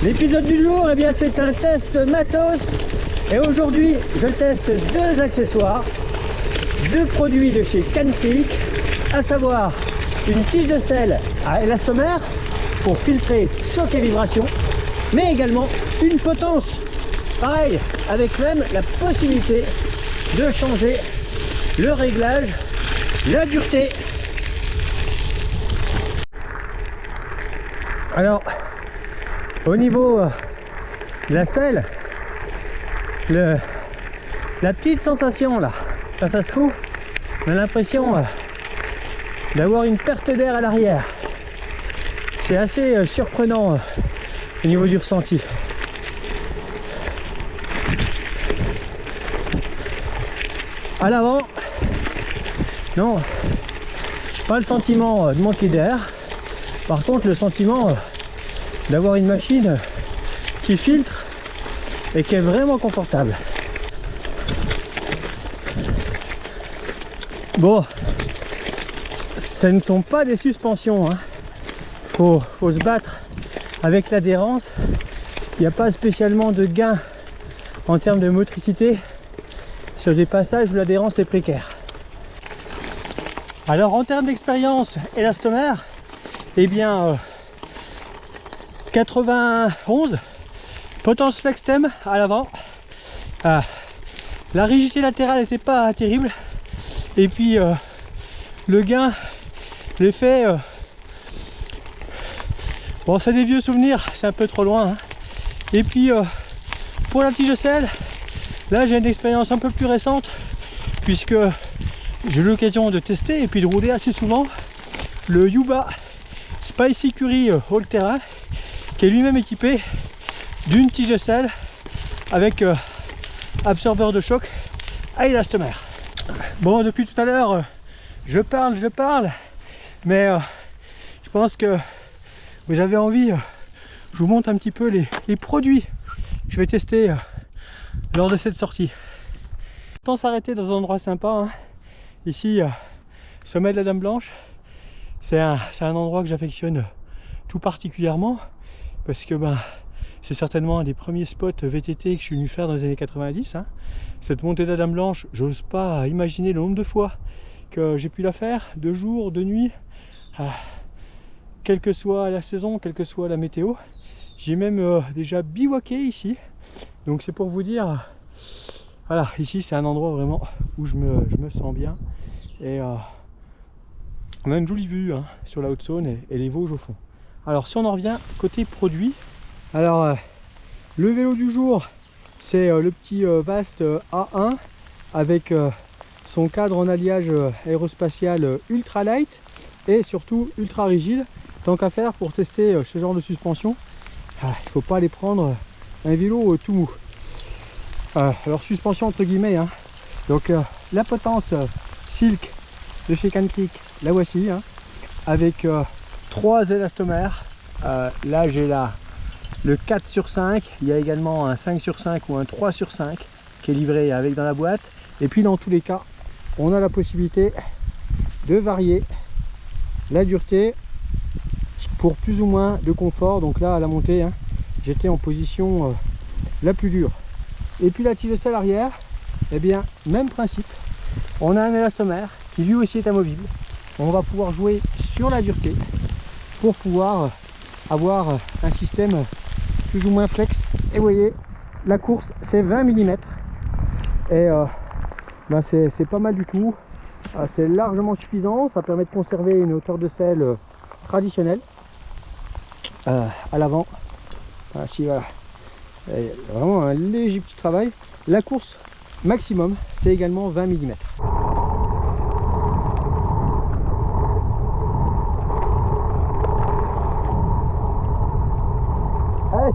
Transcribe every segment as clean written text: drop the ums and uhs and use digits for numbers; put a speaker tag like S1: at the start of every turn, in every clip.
S1: L'épisode du jour, eh bien, c'est un test matos. Et aujourd'hui, je teste deux accessoires, deux produits de chez Cantic, à savoir une tige de sel à élastomère pour filtrer choc et vibration, mais également une potence. Pareil, avec même la possibilité de changer le réglage, la dureté. Alors, au niveau de la selle, la petite sensation là, quand ça se coupe, on a l'impression d'avoir une perte d'air à l'arrière. C'est assez surprenant au niveau du ressenti. À l'avant, non, pas le sentiment de manquer d'air. Par contre, le sentiment d'avoir une machine qui filtre et qui est vraiment confortable. Bon, ce ne sont pas des suspensions, hein. Faut se battre avec l'adhérence. Il n'y a pas spécialement de gain en termes de motricité sur des passages où l'adhérence est précaire. Alors en termes d'expérience élastomère, eh bien 91 potence flex stem à l'avant. La rigidité latérale n'était pas terrible, et puis le gain, l'effet, bon, c'est des vieux souvenirs, c'est un peu trop loin, hein. Et puis pour la tige de sel, là j'ai une expérience un peu plus récente, puisque j'ai eu l'occasion de tester et puis de rouler assez souvent le Yuba Spicy Curry all terrain, qui est lui-même équipé d'une tige de sel avec absorbeur de choc à élastomère. Bon, depuis tout à l'heure je parle, mais je pense que vous avez envie, je vous montre un petit peu les produits que je vais tester lors de cette sortie. Autant s'arrêter dans un endroit sympa, hein. Ici, sommet de la Dame Blanche, c'est un endroit que j'affectionne tout particulièrement, parce que c'est certainement un des premiers spots VTT que je suis venu faire dans les années 90, hein. Cette montée de la Dame Blanche, j'ose pas imaginer le nombre de fois que j'ai pu la faire, de jour, de nuit, quelle que soit la saison, quelle que soit la météo. J'ai même déjà bivouaqué ici, donc c'est pour vous dire, voilà, ici c'est un endroit vraiment où je me sens bien, et on a une jolie vue, hein, sur la Haute-Saône et les Vosges au fond. Alors si on en revient côté produit, alors le vélo du jour, c'est le petit Vast A1 avec son cadre en alliage aérospatial ultra light et surtout ultra rigide. Tant qu'à faire pour tester ce genre de suspension, il ne faut pas aller prendre un vélo tout mou. Alors suspension entre guillemets, hein. Donc la potence Silk de chez Cantic, la voici, hein, avec 3 élastomères. Là j'ai le 4/5, il y a également un 5/5 ou un 3/5 qui est livré avec dans la boîte. Et puis dans tous les cas, on a la possibilité de varier la dureté pour plus ou moins de confort. Donc là à la montée, hein, j'étais en position la plus dure. Et puis la tige de sel arrière, eh bien même principe, on a un élastomère qui lui aussi est amovible. On va pouvoir jouer sur la dureté pour pouvoir avoir un système plus ou moins flex. Et vous voyez, la course c'est 20 mm, et c'est pas mal du tout. C'est largement suffisant, ça permet de conserver une hauteur de selle traditionnelle à l'avant. Ici, voilà, et vraiment un léger petit travail. La course maximum c'est également 20 mm.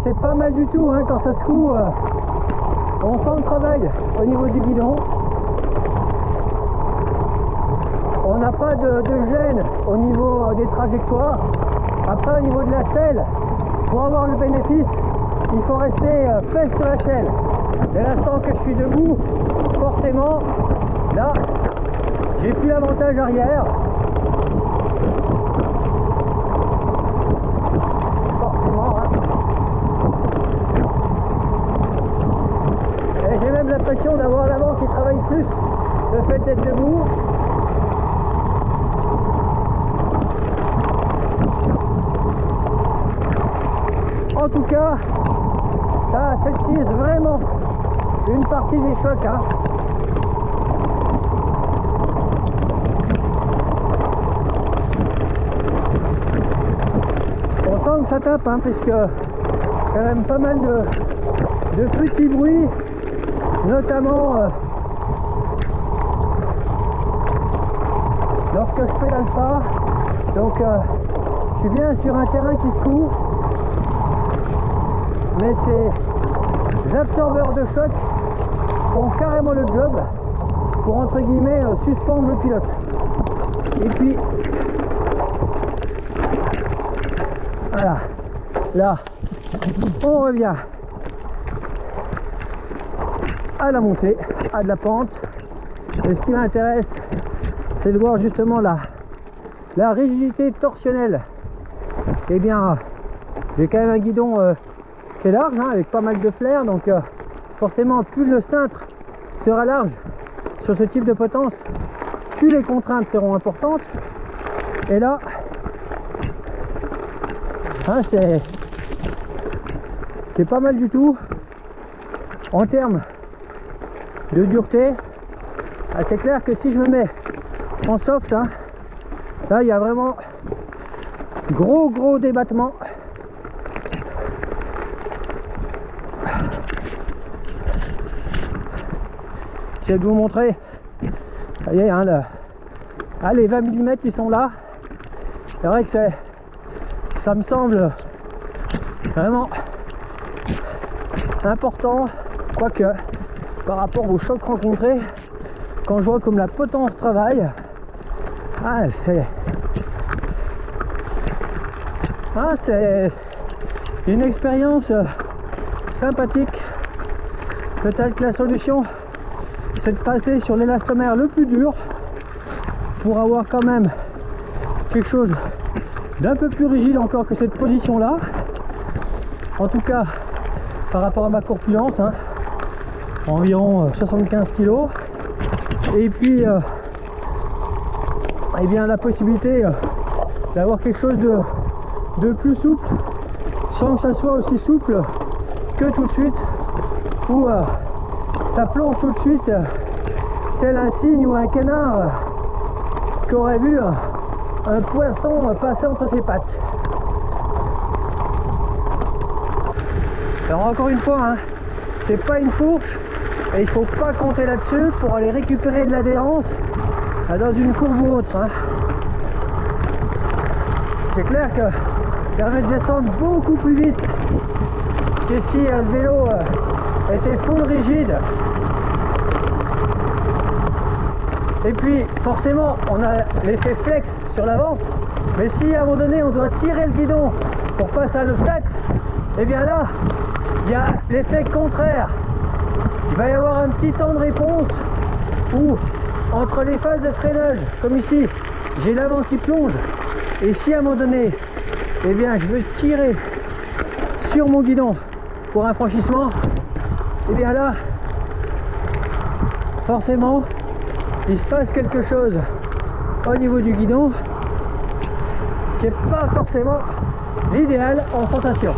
S1: C'est pas mal du tout, hein, quand ça se coud, on sent le travail au niveau du guidon. On n'a pas de gêne au niveau des trajectoires. Après, au niveau de la selle, pour avoir le bénéfice, il faut rester pèse sur la selle. Dès l'instant que je suis debout, forcément, là, j'ai plus l'avantage arrière. Forcément, hein. l'impression d'avoir l'avant qui travaille plus, le fait d'être debout. En tout cas, ça s'utilise vraiment une partie des chocs. Hein. On sent que ça tape, hein, puisque quand même pas mal de petits bruits, notamment lorsque je pédale pas. Donc je suis bien sur un terrain qui se court, mais ces absorbeurs de choc font carrément le job pour entre guillemets suspendre le pilote. Et puis voilà, là on revient à la montée, à de la pente. Et ce qui m'intéresse, c'est de voir justement la rigidité torsionnelle. Eh bien, j'ai quand même un guidon qui est large, hein, avec pas mal de flair, donc forcément plus le cintre sera large sur ce type de potence, plus les contraintes seront importantes. Et là, hein, c'est pas mal du tout en termes de dureté. Ah, c'est clair que si je me mets en soft, hein, là il y a vraiment gros débattement. Je vais vous montrer. Ça y est, hein, les 20 mm ils sont là. C'est vrai que ça me semble vraiment important, quoique par rapport aux chocs rencontrés, quand je vois comme la potence travaille, c'est une expérience sympathique. Peut-être que la solution, c'est de passer sur l'élastomère le plus dur pour avoir quand même quelque chose d'un peu plus rigide encore que cette position là. En tout cas par rapport à ma corpulence, hein, environ 75 kg. Et puis eh bien la possibilité d'avoir quelque chose de plus souple, sans que ça soit aussi souple que tout de suite, où ça plonge tout de suite tel un cygne ou un canard qui aurait vu un poisson passer entre ses pattes. Alors encore une fois, hein, c'est pas une fourche et il faut pas compter là-dessus pour aller récupérer de l'adhérence dans une courbe ou autre. Hein. C'est clair que ça permet de descendre beaucoup plus vite que si le vélo était full rigide. Et puis forcément on a l'effet flex sur l'avant, mais si à un moment donné on doit tirer le guidon pour passer à l'obstacle, et bien là il y a l'effet contraire. Il va y avoir un petit temps de réponse où entre les phases de freinage, comme ici, j'ai l'avant qui plonge, et si à un moment donné, eh bien je veux tirer sur mon guidon pour un franchissement, et bien là, forcément, il se passe quelque chose au niveau du guidon qui n'est pas forcément l'idéal en sensation.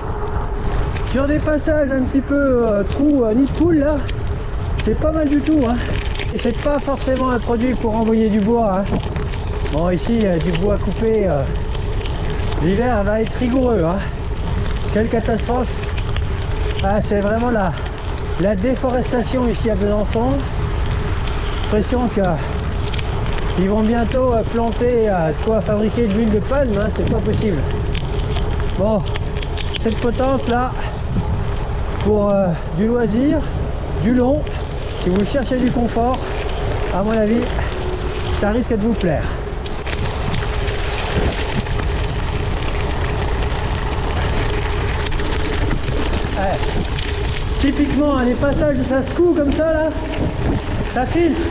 S1: Sur des passages un petit peu trou nid de poule là, c'est pas mal du tout, hein. Et c'est pas forcément un produit pour envoyer du bois, hein. Bon ici du bois coupé, l'hiver va être rigoureux, hein. Quelle catastrophe. Ah, c'est vraiment la déforestation ici à Besançon. L'impression qu'ils vont bientôt planter de quoi fabriquer de l'huile de palme, hein, c'est pas possible. Bon, cette potence là, pour du loisir, du long, si vous cherchez du confort, à mon avis, ça risque de vous plaire. Ouais. Typiquement, les passages où ça secoue comme ça là, ça filtre,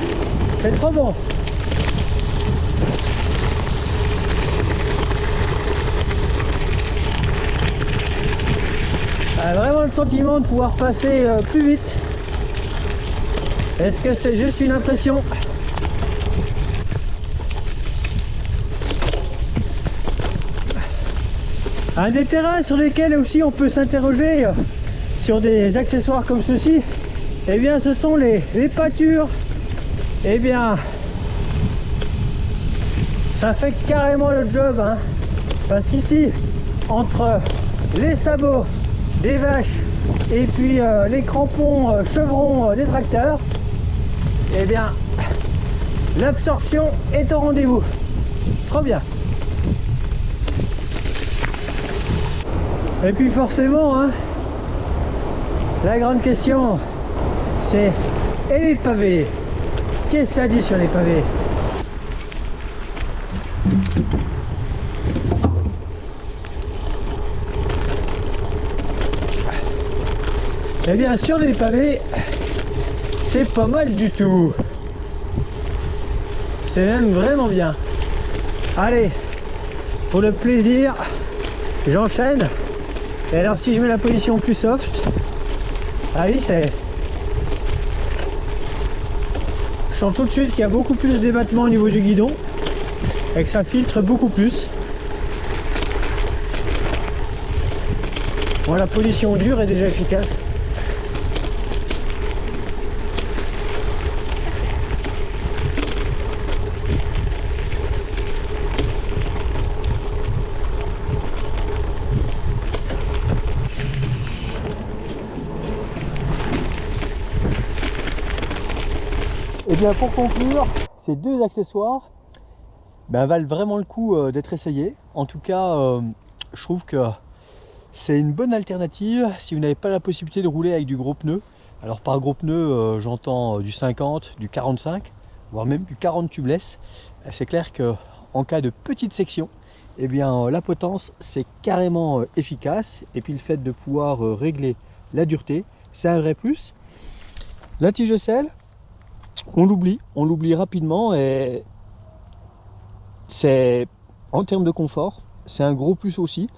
S1: c'est trop bon. Vraiment le sentiment de pouvoir passer plus vite. Est-ce que c'est juste une impression? Un des terrains sur lesquels aussi on peut s'interroger sur des accessoires comme ceci, eh bien ce sont les pâtures. Eh bien ça fait carrément le job, hein, parce qu'ici entre les sabots des vaches et puis les crampons chevrons des tracteurs, eh bien l'absorption est au rendez-vous. Trop bien. Et puis forcément, hein, la grande question c'est, et les pavés? Qu'est-ce que ça dit sur les pavés? Eh bien sur les pavés, c'est pas mal du tout. C'est même vraiment bien. Allez, pour le plaisir, j'enchaîne. Et alors si je mets la position plus soft, ah oui, c'est... Je sens tout de suite qu'il y a beaucoup plus d'ébattement au niveau du guidon et que ça filtre beaucoup plus. Bon, la position dure est déjà efficace. Et bien pour conclure, ces deux accessoires valent vraiment le coup d'être essayés. En tout cas, je trouve que c'est une bonne alternative si vous n'avez pas la possibilité de rouler avec du gros pneu. Alors par gros pneu, j'entends du 50, du 45, voire même du 40 tubeless. C'est clair qu'en cas de petite section, eh bien, la potence c'est carrément efficace. Et puis le fait de pouvoir régler la dureté, c'est un vrai plus. La tige de selle, on l'oublie rapidement, et c'est, en termes de confort, c'est un gros plus aussi.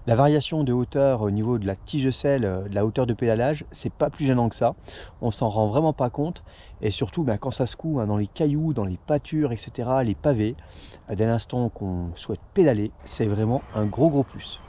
S1: La variation de hauteur au niveau de la tige de selle, de la hauteur de pédalage, c'est pas plus gênant que ça. On s'en rend vraiment pas compte. Et surtout, quand ça secoue dans les cailloux, dans les pâtures, etc., les pavés, dès l'instant qu'on souhaite pédaler, c'est vraiment un gros plus.